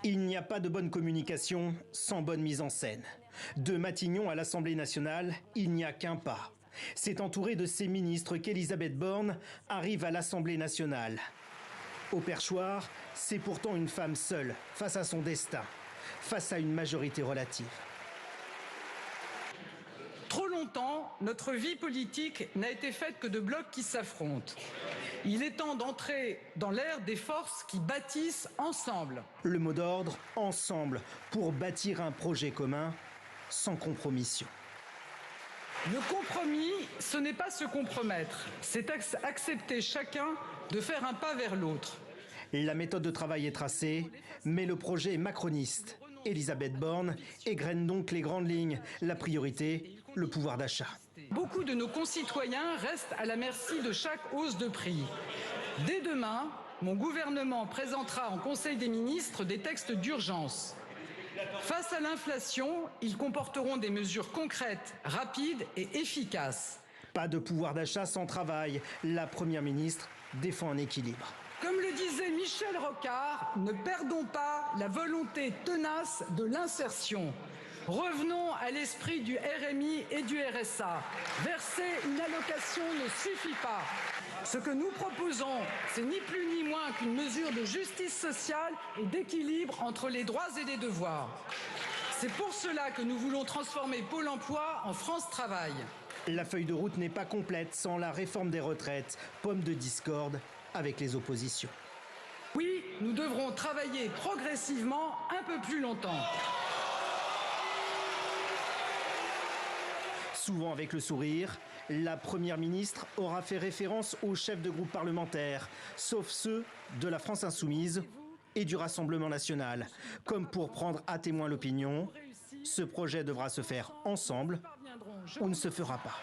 Il n'y a pas de bonne communication sans bonne mise en scène. De Matignon à l'Assemblée nationale, il n'y a qu'un pas. C'est entouré de ses ministres qu'Elisabeth Borne arrive à l'Assemblée nationale. Au perchoir, c'est pourtant une femme seule face à son destin, face à une majorité relative. Trop longtemps, notre vie politique n'a été faite que de blocs qui s'affrontent. Il est temps d'entrer dans l'ère des forces qui bâtissent ensemble. Le mot d'ordre, ensemble, pour bâtir un projet commun, sans compromission. Le compromis, ce n'est pas se compromettre, c'est accepter chacun de faire un pas vers l'autre. La méthode de travail est tracée, mais le projet est macroniste. Elisabeth Borne égrène donc les grandes lignes. La priorité, le pouvoir d'achat. Beaucoup de nos concitoyens restent à la merci de chaque hausse de prix. Dès demain, mon gouvernement présentera en Conseil des ministres des textes d'urgence. Face à l'inflation, ils comporteront des mesures concrètes, rapides et efficaces. Pas de pouvoir d'achat sans travail. La Première ministre défend un équilibre. Comme le disait Michel Rocard, ne perdons pas la volonté tenace de l'insertion. Revenons à l'esprit du RMI et du RSA. Verser une allocation ne suffit pas. Ce que nous proposons, c'est ni plus ni moins qu'une mesure de justice sociale et d'équilibre entre les droits et les devoirs. C'est pour cela que nous voulons transformer Pôle emploi en France Travail. La feuille de route n'est pas complète sans la réforme des retraites, pomme de discorde avec les oppositions. Oui, nous devrons travailler progressivement un peu plus longtemps. Souvent avec le sourire, la Première ministre aura fait référence aux chefs de groupe parlementaires, sauf ceux de la France Insoumise et du Rassemblement national. Comme pour prendre à témoin l'opinion, ce projet devra se faire ensemble ou ne se fera pas.